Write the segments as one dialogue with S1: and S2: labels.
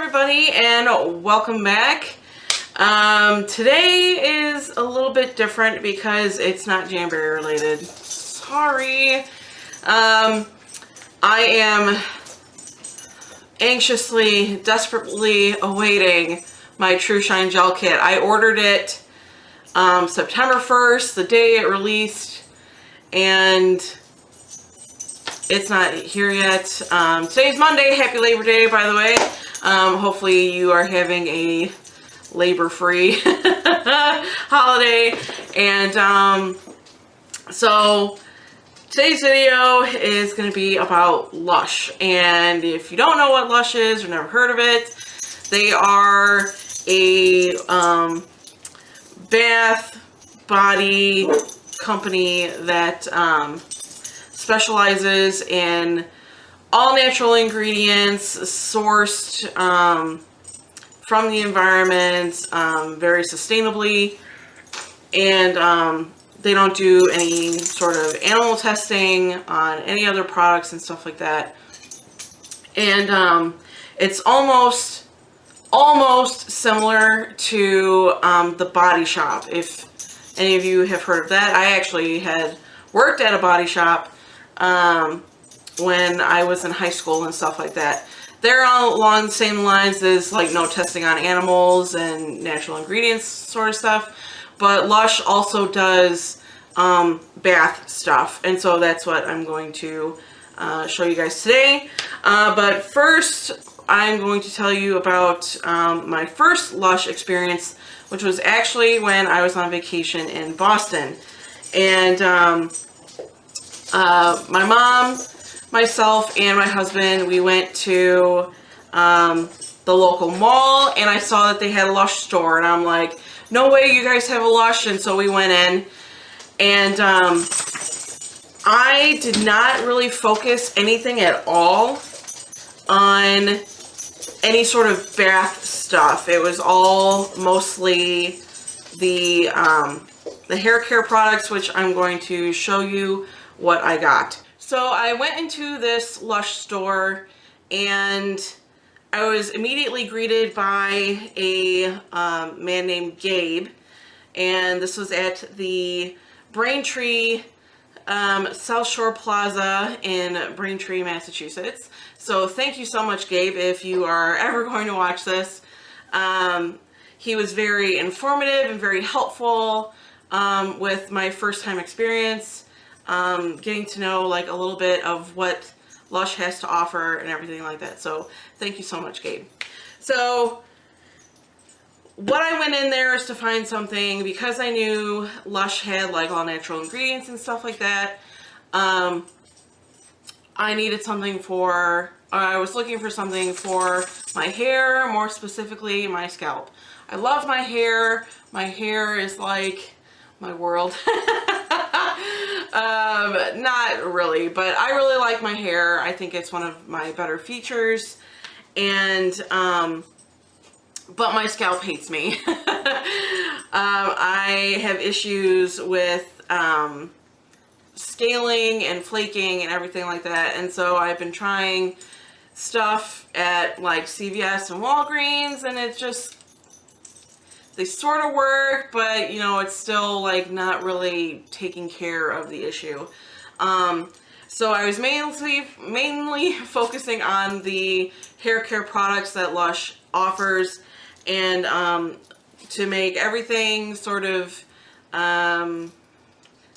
S1: everybody, and welcome back. Today is a little bit different because it's not Jamboree related. Sorry. I am anxiously, desperately awaiting my True Shine Gel Kit. I ordered it September 1st, the day it released, and it's not here yet. Today's Monday. Happy Labor Day, by the way. Hopefully you are having a labor-free holiday. And so today's video is going to be about Lush. And if you don't know what Lush is or never heard of it, they are a bath body company that specializes in all natural ingredients sourced from the environment, very sustainably, and they don't do any sort of animal testing on any other products and stuff like that. And it's almost similar to the Body Shop. If any of you have heard of that, I actually had worked at a body shop when I was in high school and stuff like that. They're all along the same lines as like no testing on animals and natural ingredients sort of stuff. But Lush also does bath stuff. And so that's what I'm going to show you guys today. But first, I'm going to tell you about my first Lush experience, which was actually when I was on vacation in Boston. And my mom, myself, and my husband, we went to the local mall, and I saw that they had a Lush store, and I'm like, no way you guys have a Lush. And so we went in, and I did not really focus anything at all on any sort of bath stuff. It was all mostly the hair care products, which I'm going to show you what I got. So I went into this Lush store, and I was immediately greeted by a man named Gabe, and this was at the Braintree South Shore Plaza in Braintree, Massachusetts. So thank you so much, Gabe, if you are ever going to watch this. He was very informative and very helpful with my first time experience. Getting to know like a little bit of what Lush has to offer and everything like that. So thank you so much, Gabe. So what I went in there is to find something, because I knew Lush had like all natural ingredients and stuff like that. I needed something for, I was looking for something for my hair, more specifically my scalp. I love my hair. My hair is like my world. Not really, but I really like my hair. I think it's one of my better features, and but my scalp hates me. I have issues with scaling and flaking and everything like that, and so I've been trying stuff at like CVS and Walgreens, and it just, they sort of work, but you know, it's still like not really taking care of the issue. So I was mainly focusing on the hair care products that Lush offers, and to make everything sort of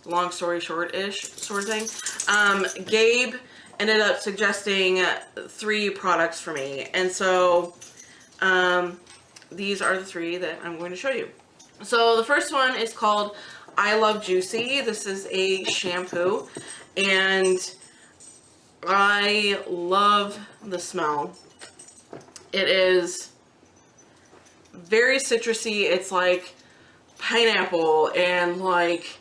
S1: long story short-ish sort of thing, Gabe ended up suggesting 3 products for me, and so these are the 3 that I'm going to show you. So the first one is called I Love Juicy. This is a shampoo, and I love the smell. It is very citrusy. It's like pineapple and like,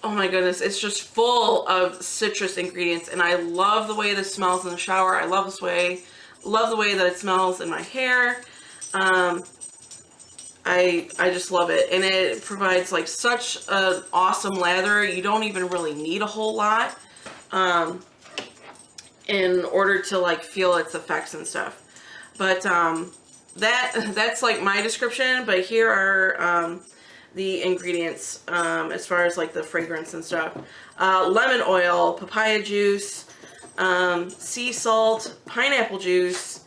S1: oh my goodness, it's just full of citrus ingredients, and I love the way this smells in the shower. I love the way that it smells in my hair. I just love it, and it provides like such an awesome lather. You don't even really need a whole lot in order to like feel its effects and stuff. But that's like my description, but here are the ingredients as far as like the fragrance and stuff. Lemon oil, papaya juice, sea salt, pineapple juice,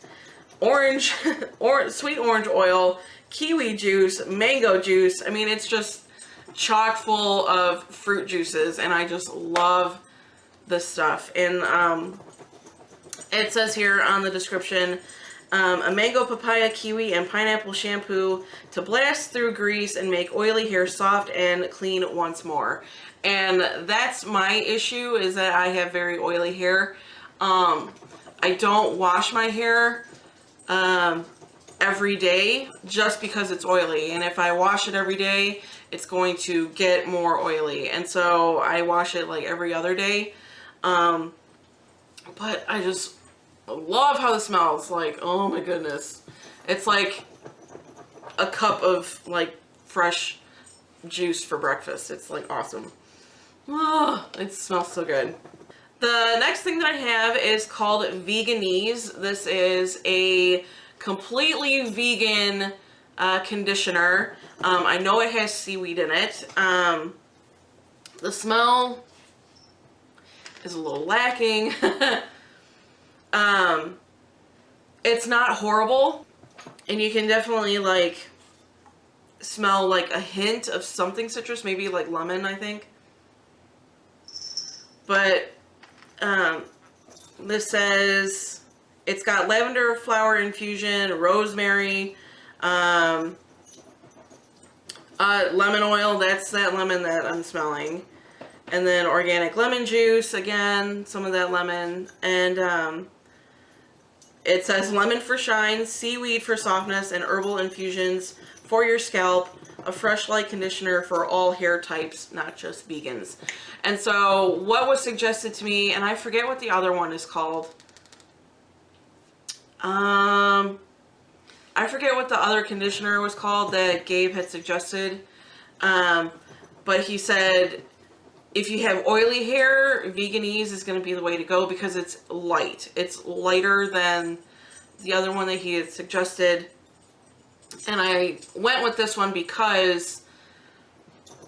S1: orange, or sweet orange oil, kiwi juice, mango juice. I mean, it's just chock full of fruit juices, and I just love this stuff. And it says here on the description, a mango, papaya, kiwi, and pineapple shampoo to blast through grease and make oily hair soft and clean once more. And that's my issue, is that I have very oily hair. I don't wash my hair every day just because it's oily. And if I wash it every day, it's going to get more oily. And so I wash it like every other day. But I just love how this smells. Like, oh my goodness. It's like a cup of like fresh juice for breakfast. It's like awesome. Oh, it smells so good. The next thing that I have is called Veganese. This is a completely vegan conditioner. I know it has seaweed in it. The smell is a little lacking. It's not horrible, and you can definitely like smell like a hint of something citrus, maybe like lemon, I think. But this says it's got lavender flower infusion, rosemary, lemon oil, that's that lemon that I'm smelling, and then organic lemon juice, again, some of that lemon, and it says lemon for shine, seaweed for softness, and herbal infusions for your scalp. A fresh light conditioner for all hair types, not just vegans. And so what was suggested to me, and I forget what the other one is called. I forget what the other conditioner was called that Gabe had suggested. But he said if you have oily hair, Veganese is going to be the way to go because it's light. It's lighter than the other one that he had suggested. And I went with this one because,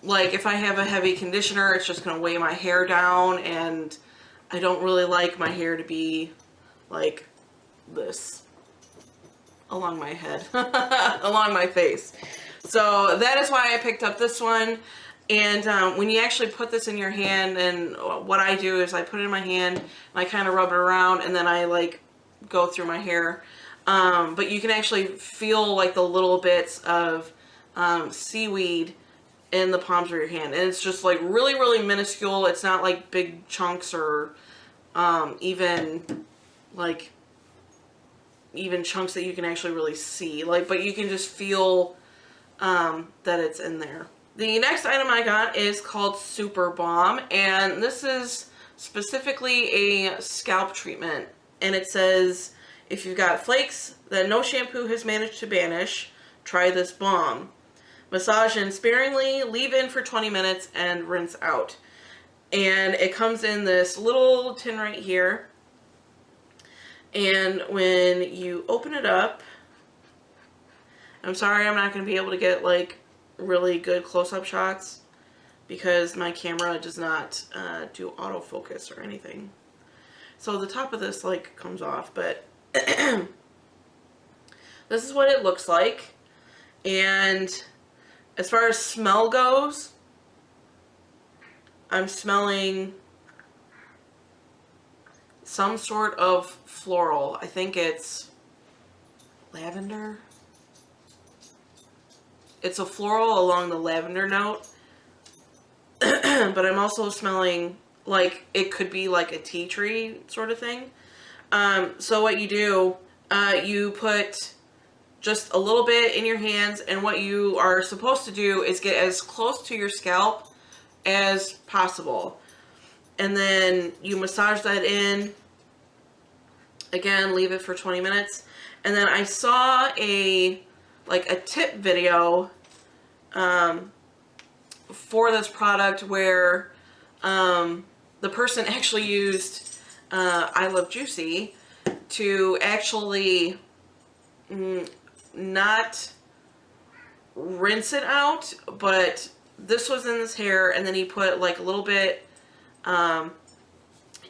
S1: like, if I have a heavy conditioner, it's just going to weigh my hair down, and I don't really like my hair to be like this along my head, along my face. So that is why I picked up this one. And when you actually put this in your hand, and what I do is I put it in my hand and I kind of rub it around, and then I like go through my hair. But you can actually feel like the little bits of seaweed in the palms of your hand, and it's just like really, really minuscule. It's not like big chunks or even chunks that you can actually really see. Like, but you can just feel that it's in there. The next item I got is called Super Balm, and this is specifically a scalp treatment. And it says, if you've got flakes that no shampoo has managed to banish, try this balm. Massage in sparingly, leave in for 20 minutes, and rinse out. And it comes in this little tin right here. And when you open it up, I'm sorry I'm not going to be able to get like really good close-up shots because my camera does not do autofocus or anything. So the top of this like comes off, but this is what it looks like. And as far as smell goes, I'm smelling some sort of floral. I think it's lavender. It's a floral along the lavender note. But I'm also smelling like it could be like a tea tree sort of thing. So what you do, you put just a little bit in your hands, and what you are supposed to do is get as close to your scalp as possible. And then you massage that in. Again, leave it for 20 minutes. And then I saw a tip video for this product where the person actually used I Love Juicy to actually not rinse it out, but this was in his hair, and then he put like a little bit in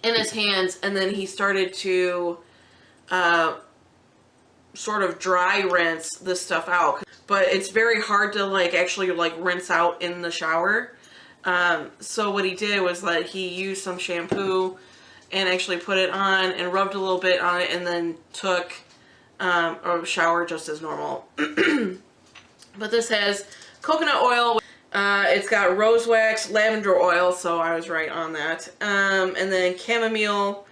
S1: his hands, and then he started to sort of dry rinse this stuff out. But it's very hard to like actually like rinse out in the shower. So what he did was that he used some shampoo and actually put it on and rubbed a little bit on it, and then took a shower just as normal. But this has coconut oil. It's got rose wax, lavender oil, so I was right on that. And then chamomile,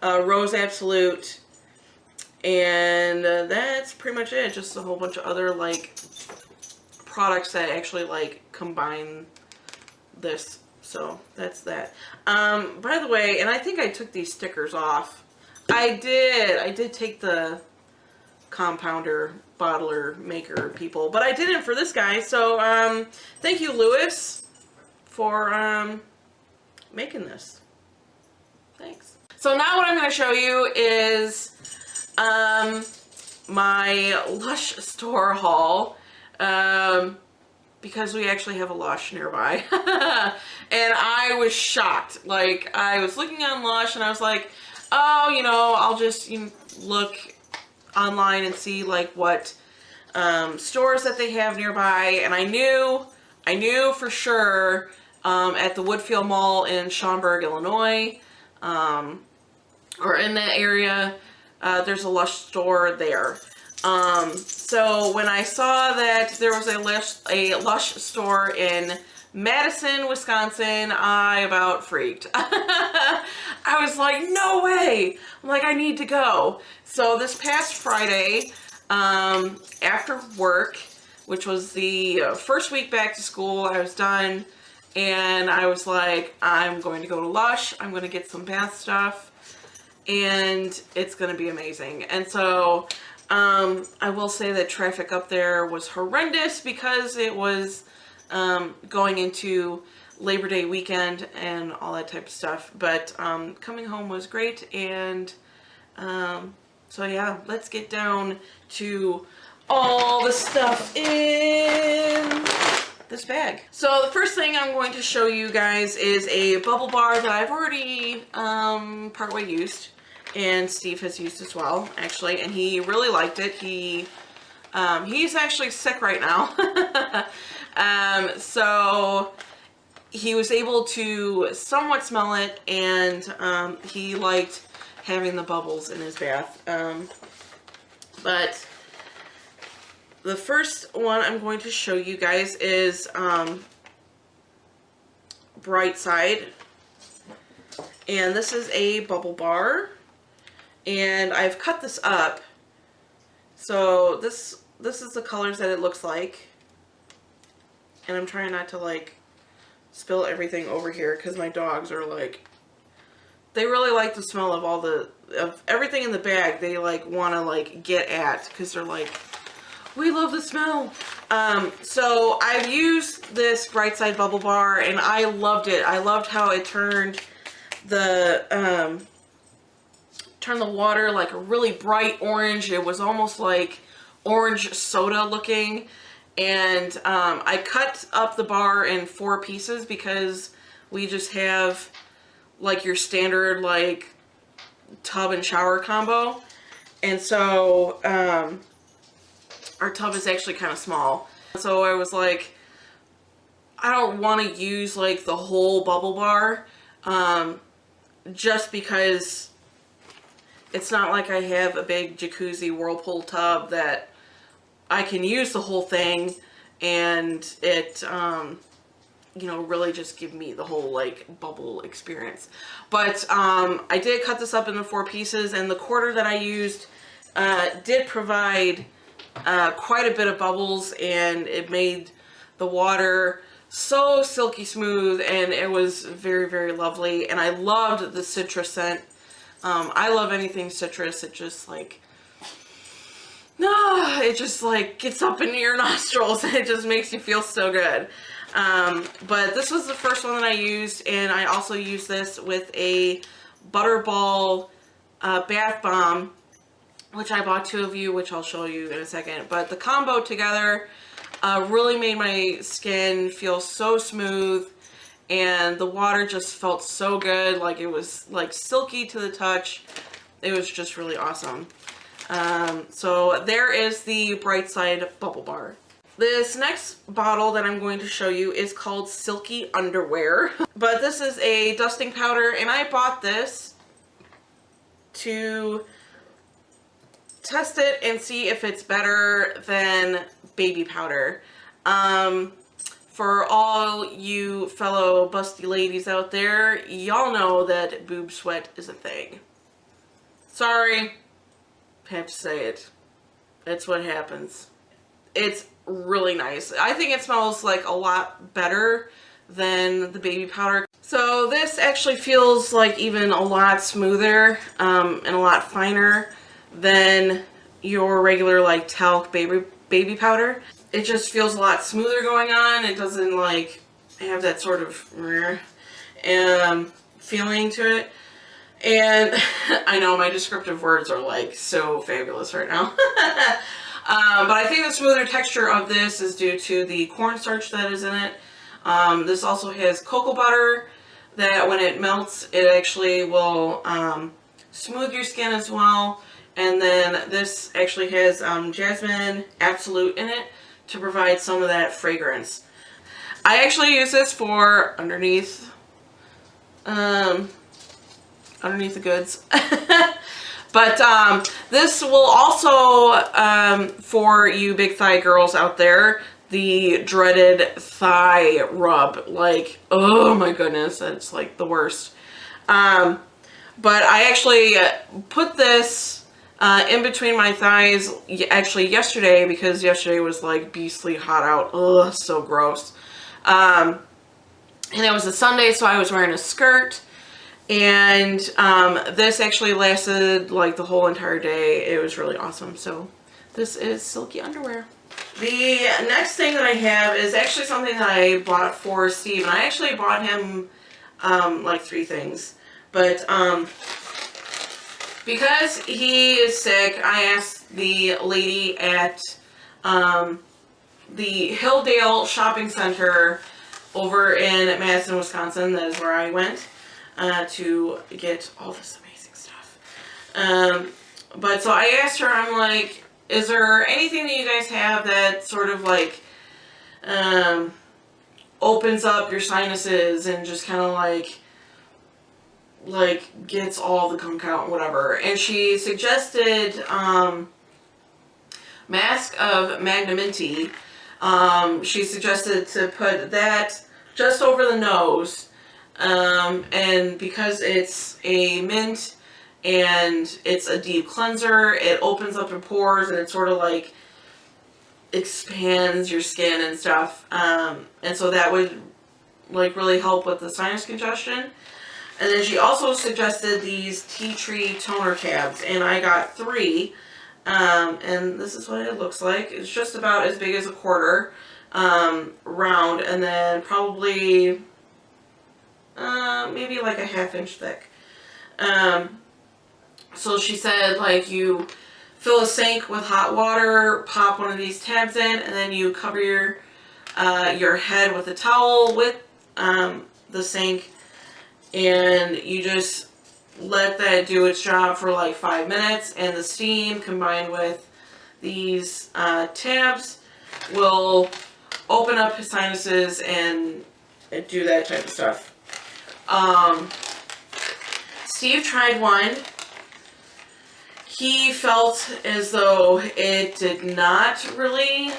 S1: rose absolute, and that's pretty much it. Just a whole bunch of other like products that actually like combine this. So that's that. By the way, and I think I took these stickers off. I did take the compounder, bottler, maker people, but I didn't for this guy. So thank you, Lewis, for making this. Thanks. So now what I'm going to show you is my LUSH store haul, because we actually have a LUSH nearby. And I was shocked. Like, I was looking on LUSH and I was like, oh, you know, I'll just look online and see like what stores that they have nearby. And I knew for sure at the Woodfield Mall in Schaumburg, Illinois, or in that area, there's a LUSH store there. So when I saw that there was a LUSH store in Madison, Wisconsin, I about freaked. I was like, no way. I'm like, I need to go. So this past Friday, after work, which was the first week back to school, I was done, and I was like, I'm going to go to LUSH. I'm going to get some bath stuff, and it's going to be amazing. And so I will say that traffic up there was horrendous because it was going into Labor Day weekend and all that type of stuff. But coming home was great. And so yeah, let's get down to all the stuff in this bag. So the first thing I'm going to show you guys is a bubble bar that I've already partway used. And Steve has used as well, actually, and he really liked it. He's actually sick right now. So he was able to somewhat smell it, and he liked having the bubbles in his bath. But the first one I'm going to show you guys is Bright Side. And this is a bubble bar. And I've cut this up. So this is the colors that it looks like. And I'm trying not to like spill everything over here because my dogs are like, they really like the smell of of everything in the bag. They like want to like get at because they're like, we love the smell. So I've used this Bright Side bubble bar and I loved it. I loved how it turned the water like a really bright orange. It was almost like orange soda looking. And I cut up the bar in 4 pieces because we just have like your standard like tub and shower combo. And so our tub is actually kind of small. So I was like, I don't want to use like the whole bubble bar just because it's not like I have a big jacuzzi whirlpool tub that I can use the whole thing and it, you know, really just give me the whole like bubble experience. But I did cut this up into 4 pieces, and the quarter that I used did provide quite a bit of bubbles, and it made the water so silky smooth, and it was very, very lovely. And I loved the citrus scent. I love anything citrus. It just like, it just like gets up into your nostrils and it just makes you feel so good. But this was the first one that I used, and I also used this with a Butterball bath bomb, which I bought 2 of you, which I'll show you in a second. But the combo together really made my skin feel so smooth, and the water just felt so good. Like, it was like silky to the touch. It was just really awesome. So there is the Bright Side Bubble Bar. This next bottle that I'm going to show you is called Silky Underwear. But this is a dusting powder, and I bought this to test it and see if it's better than baby powder. For all you fellow busty ladies out there, y'all know that boob sweat is a thing. Sorry, have to say it. It's what happens. It's really nice. I think it smells like a lot better than the baby powder. So this actually feels like even a lot smoother and a lot finer than your regular like talc baby powder. It just feels a lot smoother going on. It doesn't like have that sort of feeling to it. And I know my descriptive words are like so fabulous right now. But I think the smoother texture of this is due to the cornstarch that is in it. This also has cocoa butter that when it melts, it actually will smooth your skin as well. And then this actually has jasmine absolute in it to provide some of that fragrance. I actually use this for underneath the goods. But this will also, for you big thigh girls out there, the dreaded thigh rub. Like, oh my goodness, that's like the worst. But I actually put this in between my thighs actually yesterday, because yesterday was like beastly hot out. Ugh, so gross. And it was a Sunday, so I was wearing a skirt. And this actually lasted like the whole entire day. It was really awesome. So this is Silky Underwear. The next thing that I have is actually something that I bought for Steve. And I actually bought him like 3 things. But because he is sick, I asked the lady at the Hilldale Shopping Center over in Madison, Wisconsin. That is where I went. To get all this amazing stuff. But so I asked her, I'm like, is there anything that you guys have that sort of like opens up your sinuses and just kind of like gets all the gunk out and whatever? And she suggested Mask of Magnamenti. She suggested to put that just over the nose. And because it's a mint and it's a deep cleanser, it opens up your pores and it sort of like expands your skin and stuff. And so that would like really help with the sinus congestion. And then she also suggested these tea tree toner tabs, and I got 3. And this is what it looks like. It's just about as big as a quarter, round, and then probably maybe like a 1/2 inch thick. So she said, like, you fill a sink with hot water, pop one of these tabs in, and then you cover your head with a towel with the sink, and you just let that do its job for like 5 minutes, and the steam combined with these tabs will open up his sinuses and do that type of stuff. Steve tried one. He felt as though it did not really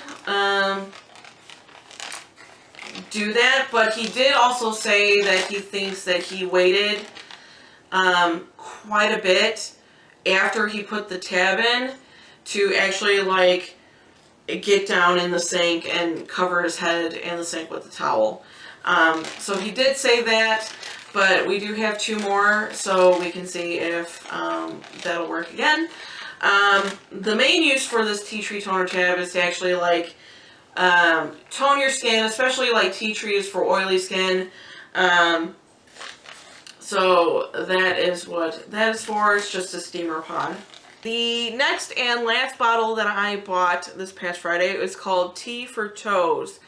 S1: do that, but he did also say that he thinks that he waited quite a bit after he put the tab in to actually like get down in the sink and cover his head in the sink with a towel. So he did say that, but we do have 2 more, so we can see if that'll work again. The main use for this tea tree toner tab is to actually like tone your skin, especially like tea tree is for oily skin. So that is what that is for. It's just a steamer pod. The next and last bottle that I bought this past Friday is called Tea for Toes.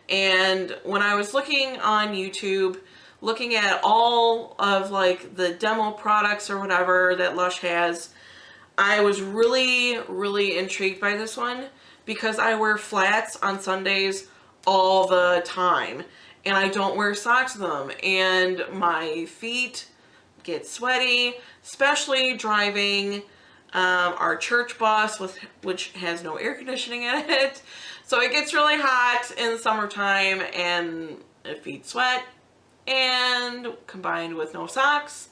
S1: And when I was looking on YouTube, looking at all of like the demo products or whatever that Lush has, I was really intrigued by this one because I wear flats on Sundays all the time and I don't wear socks with them, and my feet get sweaty, especially driving our church bus, which has no air conditioning in it. So it gets really hot in the summertime and feet sweat, and combined with no socks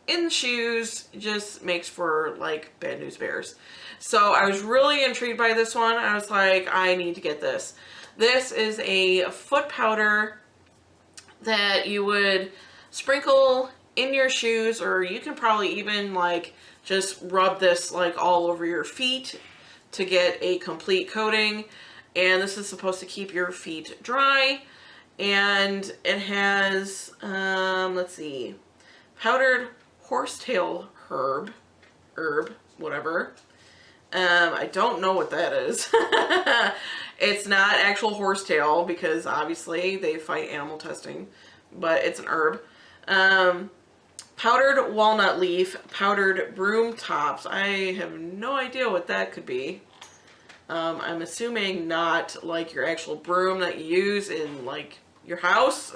S1: in the shoes just makes for like bad news bears. So I was really intrigued by this one. I was like, I need to get this. This is a foot powder that you would sprinkle in your shoes, or you can probably even like just rub this like all over your feet to get a complete coating. And this is supposed to keep your feet dry. And it has, let's see, powdered horsetail herb, whatever. I don't know what that is. It's not actual horsetail because obviously they fight animal testing, but it's an herb. Powdered walnut leaf, powdered broom tops. I have no idea what that could be. I'm assuming not like your actual broom that you use in like your house.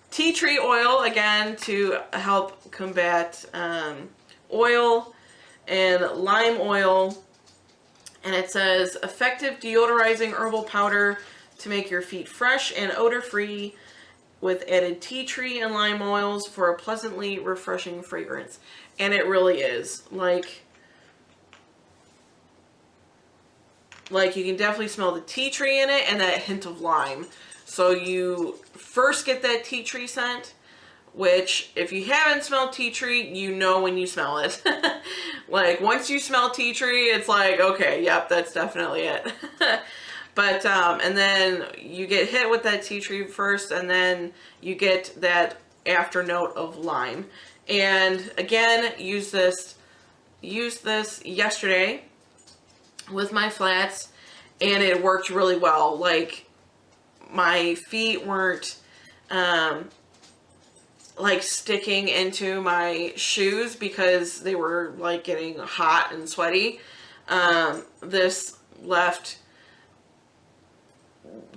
S1: Tea tree oil, again, to help combat oil, and lime oil. And it says effective deodorizing herbal powder to make your feet fresh and odor-free with added tea tree and lime oils for a pleasantly refreshing fragrance. And it really is. Like you can definitely smell the tea tree in it and that hint of lime. So you first get that tea tree scent, which if you haven't smelled tea tree, you know when you smell it. Like once you smell tea tree, it's like, okay, yep, that's definitely it. But, and then you get hit with that tea tree first, and then you get that after note of lime. And again, used this yesterday with my flats, and it worked really well. Like my feet weren't, like sticking into my shoes because they were like getting hot and sweaty. This left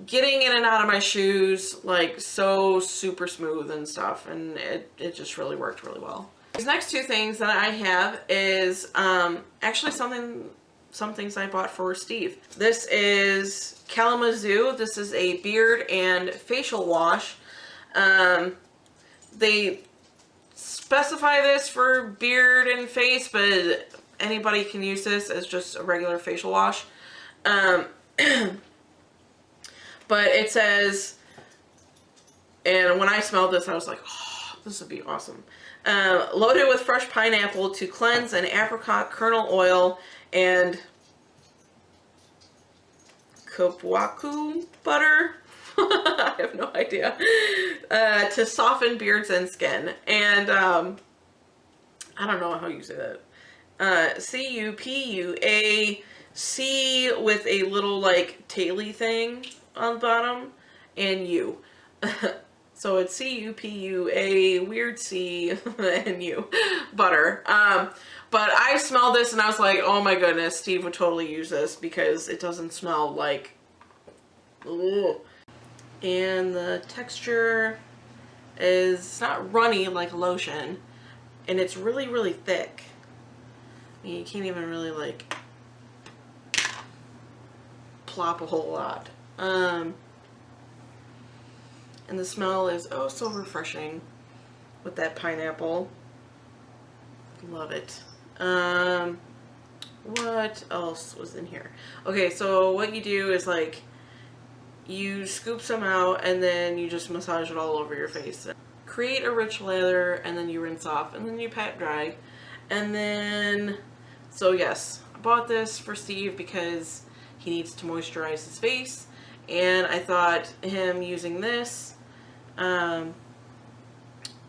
S1: getting in and out of my shoes like so super smooth and stuff, and it just really worked really well. These next two things that I have is actually some things I bought for Steve. This is Kalamazoo. This is a beard and facial wash. They specify this for beard and face, but anybody can use this as just a regular facial wash. But it says, and when I smelled this, I was like, oh, this would be awesome. Loaded with fresh pineapple to cleanse, and apricot kernel oil and kopwaku butter. I have no idea. To soften beards and skin. And I don't know how you say that. C-U-P-U-A-C with a little like taily thing on the bottom, and U. So it's C-U-P-U-A weird C and U butter. But I smelled this and I was like, oh my goodness, Steve would totally use this because it doesn't smell like, ugh. And the texture is not runny like lotion, and it's really thick. I mean, you can't even really like plop a whole lot. And the smell is oh so refreshing with that pineapple. Love it. What else was in here? Okay, so what you do is like you scoop some out and then you just massage it all over your face. Create a rich lather, and then you rinse off, and then you pat dry. And then, so yes, I bought this for Steve because he needs to moisturize his face, and I thought him using this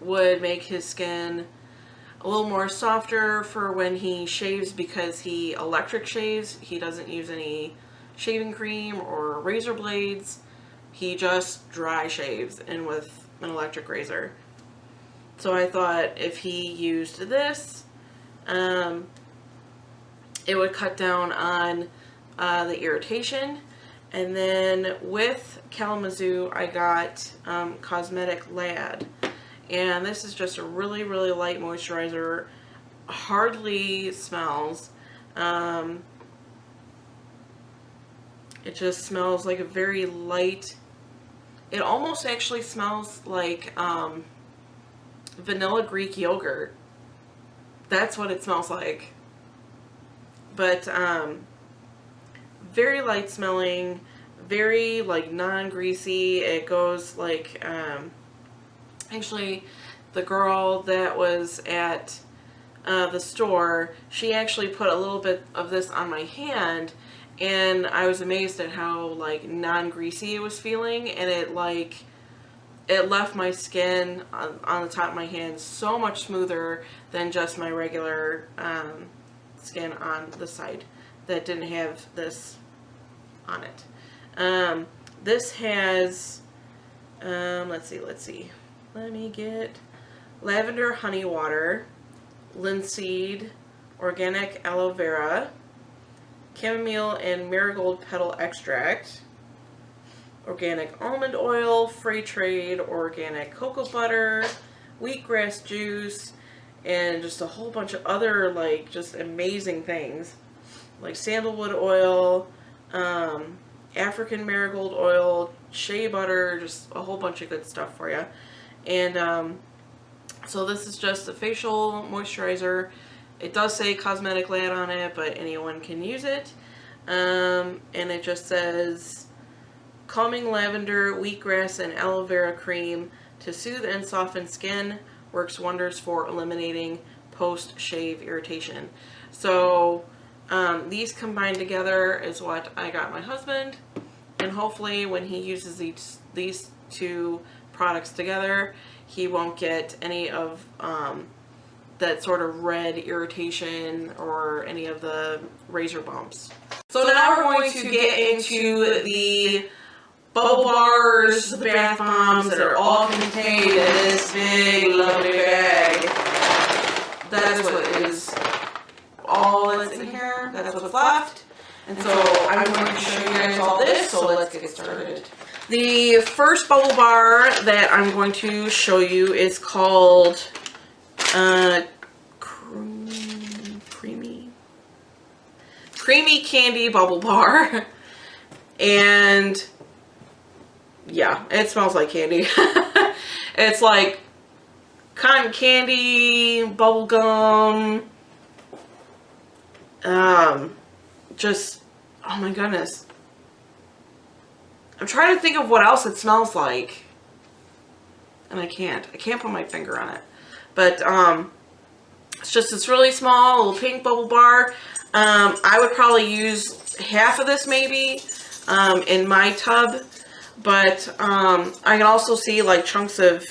S1: would make his skin a little more softer for when he shaves, because he electric shaves. He doesn't use any shaving cream or razor blades. He just dry shaves and with an electric razor. So I thought if he used this, it would cut down on the irritation. And then with Kalamazoo, I got Cosmetic Lad. And this is just a really, really light moisturizer. Hardly smells. It just smells like a very light, it almost actually smells like vanilla Greek yogurt. That's what it smells like. But very light smelling, very like non-greasy. It goes like, actually the girl that was at the store, she actually put a little bit of this on my hand, and I was amazed at how like non-greasy it was feeling, and it left my skin on the top of my hand so much smoother than just my regular skin on the side that didn't have this on it. This has, let's see. Let me get lavender honey water, linseed, organic aloe vera, chamomile and marigold petal extract, organic almond oil, free trade, organic cocoa butter, wheatgrass juice, and just a whole bunch of other like just amazing things like sandalwood oil, African marigold oil, shea butter, just a whole bunch of good stuff for you. And so this is just a facial moisturizer. It does say Cosmetic Lad on it, but anyone can use it. And it just says calming lavender, wheatgrass, and aloe vera cream to soothe and soften skin. Works wonders for eliminating post-shave irritation. So these combined together is what I got my husband. And hopefully when he uses these two products together, he won't get any of that sort of red irritation or any of the razor bumps. So now we're going to get into the bubble bars, the bath bombs that are all contained in this big lovely bag. That is what is all that's in here. That's what's left. And so I'm going to show you guys all this, so let's get started. The first bubble bar that I'm going to show you is called Creamy Candy Bubble Bar. And yeah, it smells like candy. It's like cotton candy, bubble gum, just, oh my goodness. I'm trying to think of what else it smells like, and I can't put my finger on it. But it's just this really small little pink bubble bar. I would probably use half of this maybe in my tub, but I can also see like chunks of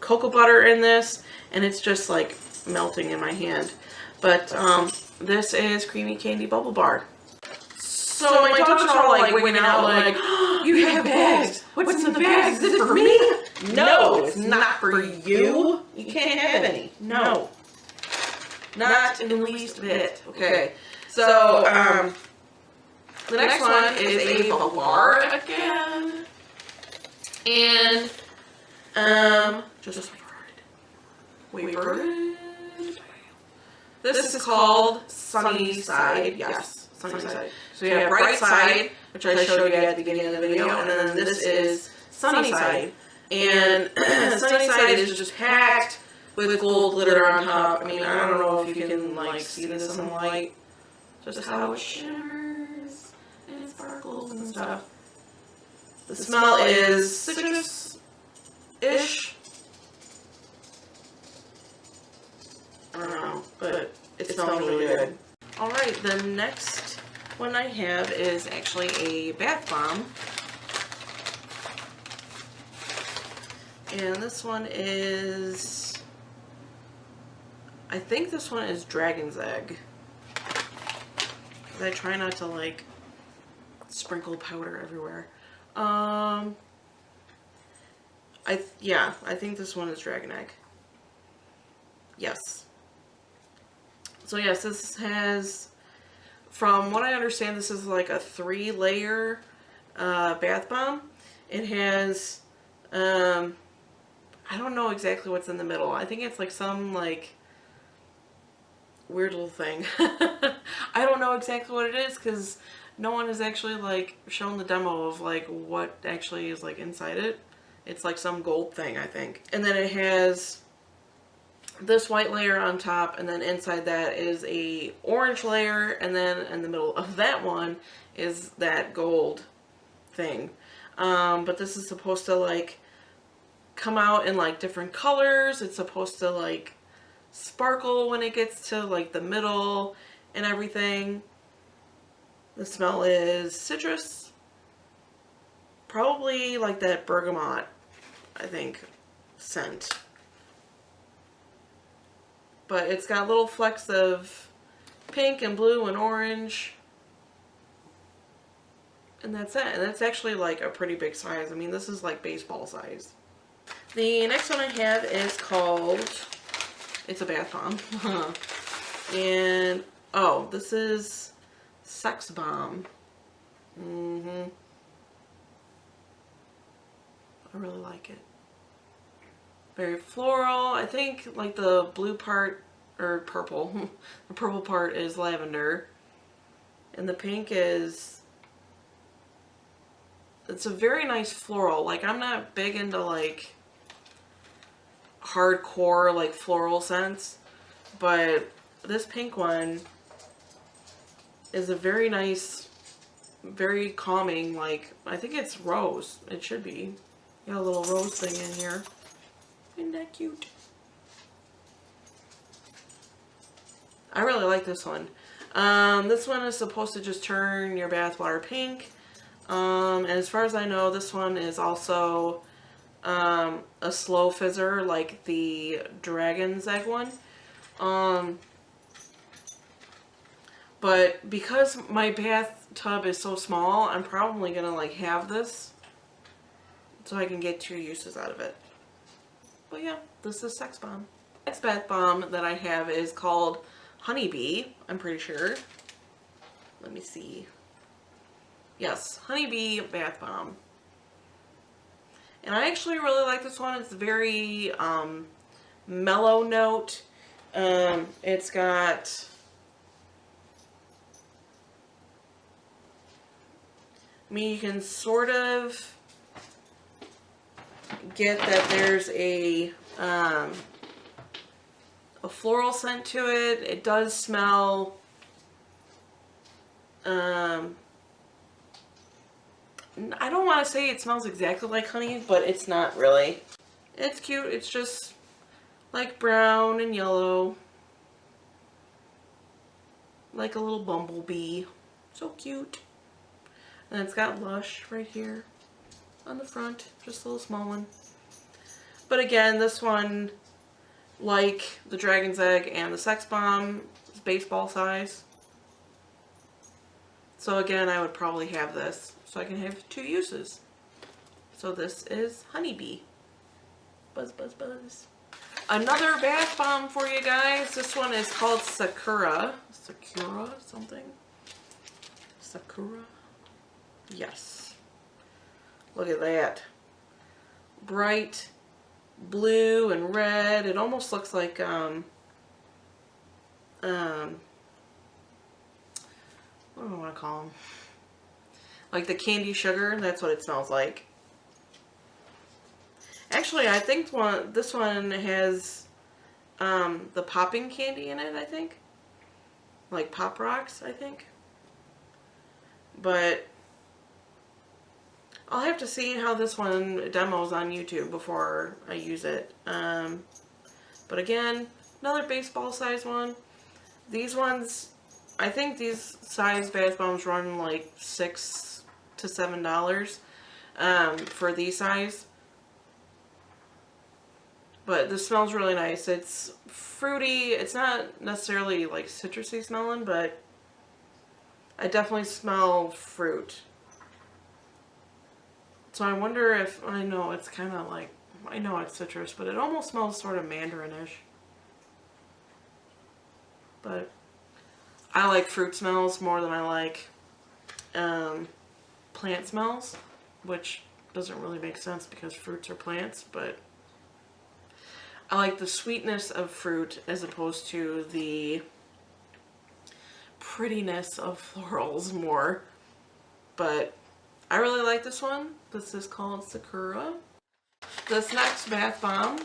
S1: cocoa butter in this, and it's just like melting in my hand. But this is Creamy Candy Bubble Bar. So my dogs are all like wigging out like, oh, you have bags. What's in the bags? Is it for me? No, it's not for you. You can't have any. No. Not in the least bit. Okay. So the next one is a bubble bar again. And just wait for it. This is called Sunny Side. Yes, Sunny Side. So you have Bright Side, which I showed you at the beginning of the video, and then this is Sunny Side. And Sunny Side is just packed with gold glitter on top. I mean, I don't know if you can like see this in the light, just how it shimmers and sparkles and stuff. The smell is citrus-ish. I don't know, but it smells really good. Alright, the next one I have is actually a bath bomb. And this one is, I think this one is Dragon's Egg. I try not to like sprinkle powder everywhere. Yeah, I think this one is Dragon Egg. Yes. So yes, this has, from what I understand, this is like a 3-layer bath bomb. It has, I don't know exactly what's in the middle. I think it's like some like weird little thing. I don't know exactly what it is because no one has actually like shown the demo of like what actually is like inside it. It's like some gold thing, I think. And then it has this white layer on top, and then inside that is a orange layer, and then in the middle of that one is that gold thing. But this is supposed to like come out in like different colors. It's supposed to like sparkle when it gets to like the middle and everything. The smell is citrus, probably like that bergamot, I think, scent. But it's got little flecks of pink and blue and orange. And that's it. And that's actually like a pretty big size. I mean, this is like baseball size. The next one I have is called, it's a bath bomb. And, oh, this is Sex Bomb. I really like it. Very floral. I think like the blue part, or purple, the purple part is lavender. And the pink is, it's a very nice floral. Like I'm not big into like hardcore like floral scents, but this pink one is a very nice, very calming, like I think it's rose. It should be. Got a little rose thing in here. Isn't that cute? I really like this one. This one is supposed to just turn your bath water pink. And as far as I know, this one is also a slow fizzer like the Dragon's Egg one. But because my bathtub is so small, I'm probably gonna like have this so I can get 2 uses out of it. But yeah, this is Sex Bomb. Next bath bomb that I have is called Honeybee, I'm pretty sure. Let me see. Yes, Honeybee bath bomb. And I actually really like this one. It's very mellow note. It's got, I mean, you can sort of get that there's a floral scent to it. It does smell I don't want to say it smells exactly like honey, but it's not really. It's cute. It's just like brown and yellow, like a little bumblebee. So cute. And it's got Lush right here on the front, just a little small one. But again, this one, like the Dragon's Egg and the Sex Bomb, is baseball size. So again, I would probably have this so I can have 2 uses. So this is Honeybee. Buzz, buzz, buzz. Another bath bomb for you guys. This one is called Sakura. Sakura something? Sakura? Yes. Look at that. Bright blue and red. It almost looks like what do I want to call them? Like the candy sugar. That's what it smells like. Actually, I think this one has the popping candy in it, I think. Like Pop Rocks, I think. But I'll have to see how this one demos on YouTube before I use it. But again, another baseball size one. These ones, I think these size bath bombs run like $6 to $7 for these size. But this smells really nice. It's fruity. It's not necessarily like citrusy smelling, but I definitely smell fruit. So I wonder if, I know it's kind of like, I know it's citrus, but it almost smells sort of mandarinish. But I like fruit smells more than I like plant smells, which doesn't really make sense because fruits are plants, but I like the sweetness of fruit as opposed to the prettiness of florals more. But I really like this one. This is called Sakura. This next bath bomb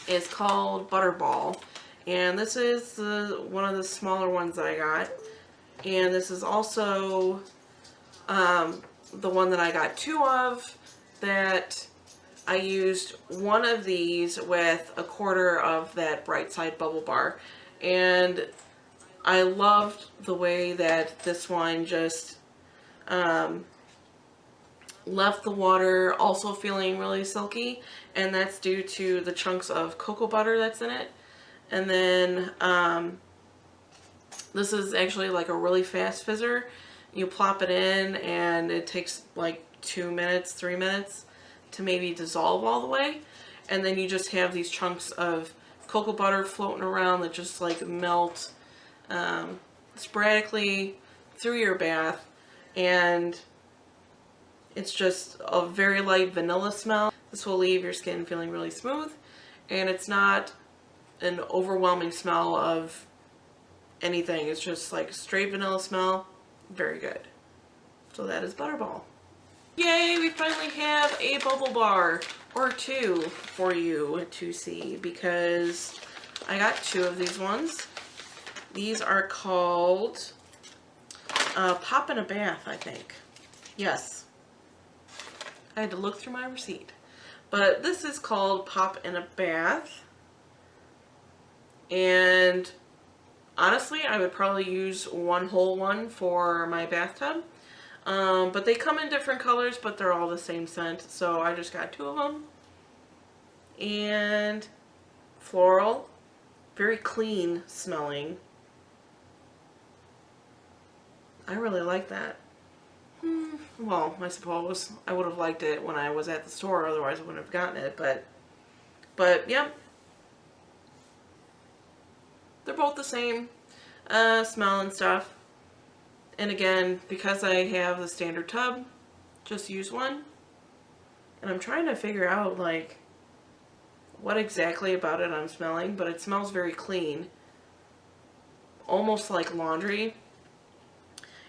S1: is called Butterball. And this is one of the smaller ones that I got. And this is also the one that I got 2 of, that I used one of these with a quarter of that Bright Side Bubble Bar. And I loved the way that this one just left the water also feeling really silky. And that's due to the chunks of cocoa butter that's in it. And then this is actually like a really fast fizzer. You plop it in and it takes like 2 minutes, 3 minutes to maybe dissolve all the way. And then you just have these chunks of cocoa butter floating around that just like melt sporadically through your bath. And it's just a very light vanilla smell. This will leave your skin feeling really smooth. And it's not an overwhelming smell of anything. It's just like straight vanilla smell. Very good. So that is Butterball. Yay, we finally have a bubble bar or 2 for you to see, because I got 2 of these ones. These are called Pop in a Bath, I think. Yes. I had to look through my receipt. But this is called Pop in a Bath. And honestly, I would probably use one whole one for my bathtub. But they come in different colors, but they're all the same scent. So I just got 2 of them. And floral, very clean smelling. I really like that. Well, I suppose I would have liked it when I was at the store, otherwise I wouldn't have gotten it. But yep. They're both the same smell and stuff. And again, because I have the standard tub, just use one. And I'm trying to figure out like what exactly about it I'm smelling, but it smells very clean. Almost like laundry.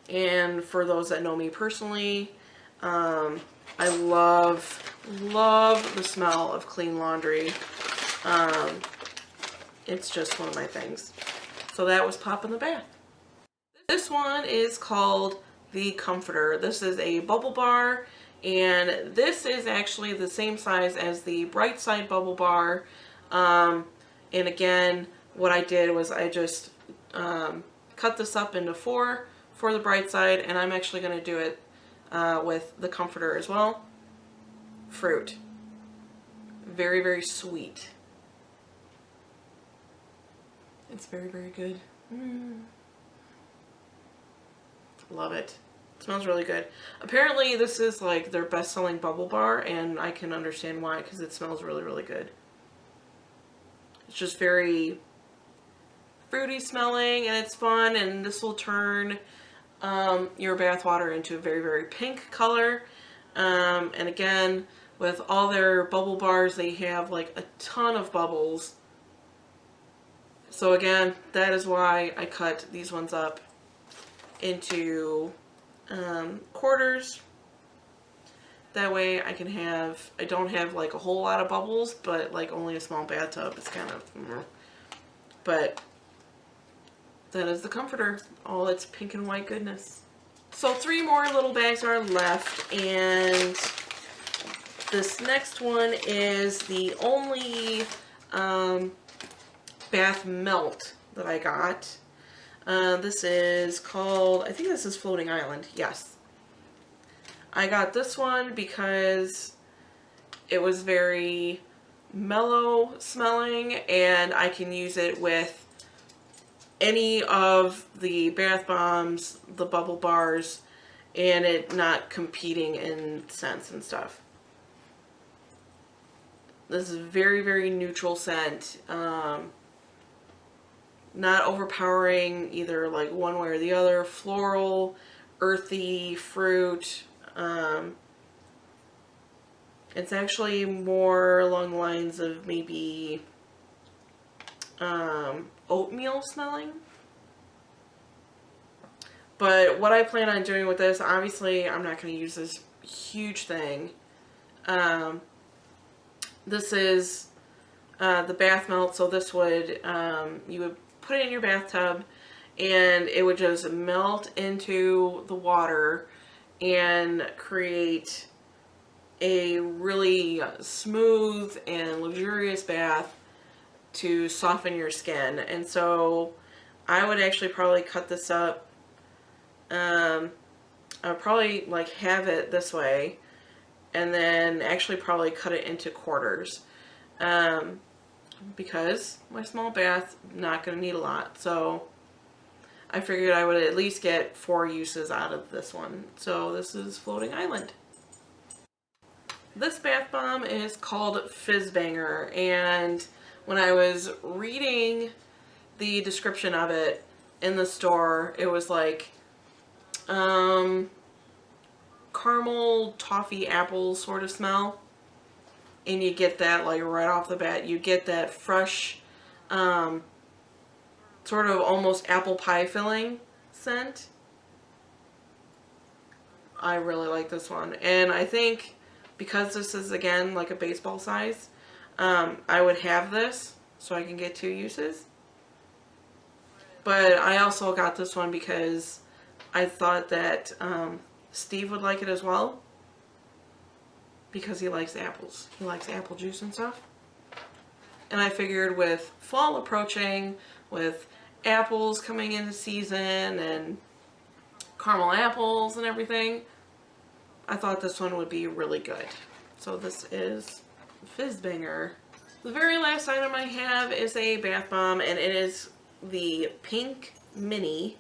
S1: And for those that know me personally, I love the smell of clean laundry. It's just one of my things. So that was Pop in the Bath. This one is called the Comforter. This is a bubble bar, and this is actually the same size as the Bright Side Bubble Bar. And again, what I did was I just cut this up into 4 for the Bright Side, and I'm actually going to do it with the Comforter as well. Fruit. Very, very sweet. It's very, very good. Love it. It smells really good. Apparently this is like their best-selling bubble bar, and I can understand why, because it smells really, really good. It's just very fruity smelling, and it's fun, and this will turn your bath water into a very, very pink color. And again, with all their bubble bars, they have like a ton of bubbles. So again, that is why I cut these ones up into quarters. That way I don't have like a whole lot of bubbles, but like only a small bathtub. It's kind of, but that is the Comforter. All its pink and white goodness. So 3 more little bags are left, and this next one is the only bath melt that I got. This is called, I think this is Floating Island. Yes. I got this one because it was very mellow smelling, and I can use it with any of the bath bombs, the bubble bars, and it not competing in scents and stuff. This is very, very neutral scent. Not overpowering either like one way or the other. Floral, earthy, fruit. It's actually more along the lines of maybe oatmeal smelling. But what I plan on doing with this, obviously I'm not going to use this huge thing. This is the bath melt, so this would, you would put it in your bathtub and it would just melt into the water and create a really smooth and luxurious bath to soften your skin. And so I would actually probably cut this up. I would probably like have it this way and then actually probably cut it into quarters, because my small bath, not going to need a lot. So I figured I would at least get 4 uses out of this one. So this is Floating Island. This bath bomb is called Fizz Banger, and when I was reading the description of it in the store, it was like caramel, toffee, apple sort of smell. And you get that like right off the bat. You get that fresh, sort of almost apple pie filling scent. I really like this one. And I think because this is, again, like a baseball size, I would have this so I can get 2 uses. But I also got this one because I thought that Steve would like it as well, because he likes apples. He likes apple juice and stuff. And I figured with fall approaching, with apples coming into season and caramel apples and everything, I thought this one would be really good. So this is Fizz Banger. The very last item I have is a bath bomb, and it is the Pink Mini.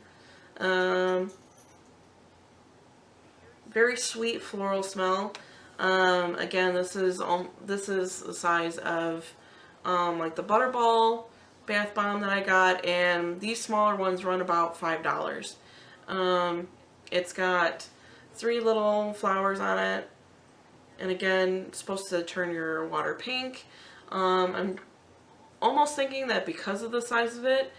S1: Very sweet floral smell. Again, this is the size of like the Butterball bath bomb that I got, and these smaller ones run about $5. It's got 3 little flowers on it, and again, it's supposed to turn your water pink. I'm almost thinking that because of the size of it,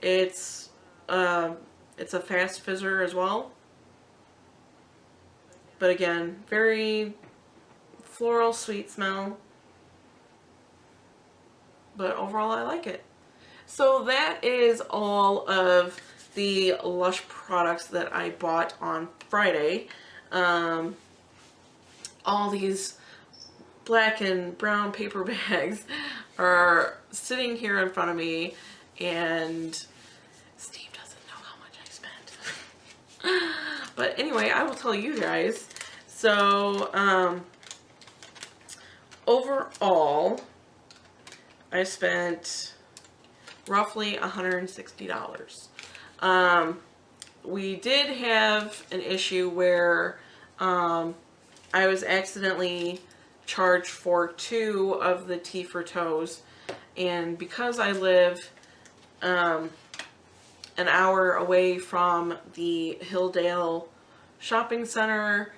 S1: it's a fast fizzer as well. But again, very floral, sweet smell. But overall, I like it. So that is all of the Lush products that I bought on Friday. All these black and brown paper bags are sitting here in front of me, and Steve doesn't know how much I spent. But anyway, I will tell you guys. So, overall, I spent roughly $160. We did have an issue where I was accidentally charged for 2 of the tea for toes, and because I live an hour away from the Hilldale Shopping Center,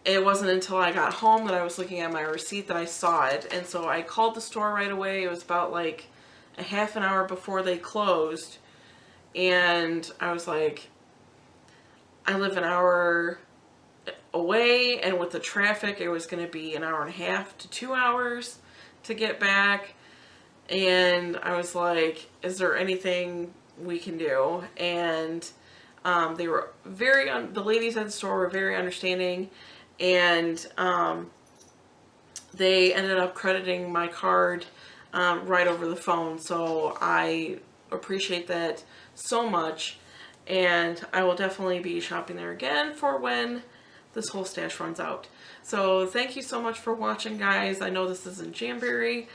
S1: it wasn't until I got home that I was looking at my receipt that I saw it. And so I called the store right away. It was about like a half an hour before they closed, and I was like, I live an hour away, and with the traffic it was going to be an hour and a half to 2 hours to get back. And I was like, is there anything we can do? And they were the ladies at the store were very understanding, and they ended up crediting my card right over the phone. So I appreciate that so much, and I will definitely be shopping there again for when this whole stash runs out. So thank you so much for watching, guys. I know this isn't Jamberry,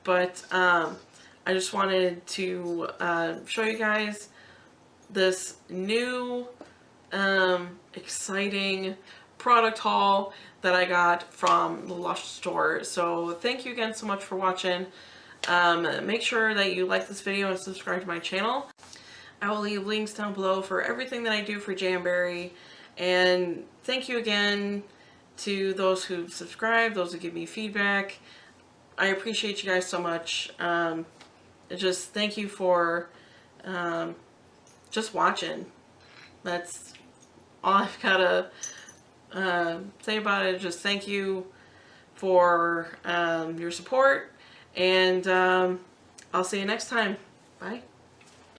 S1: but I just wanted to show you guys this new exciting product haul that I got from the Lush store. So thank you again so much for watching. Make sure that you like this video and subscribe to my channel. I will leave links down below for everything that I do for Jamberry. And thank you again to those who subscribe, those who give me feedback. I appreciate you guys so much. Just thank you for just watching. That's all I've got to say about it. Just thank you for your support, and I'll see you next time. Bye.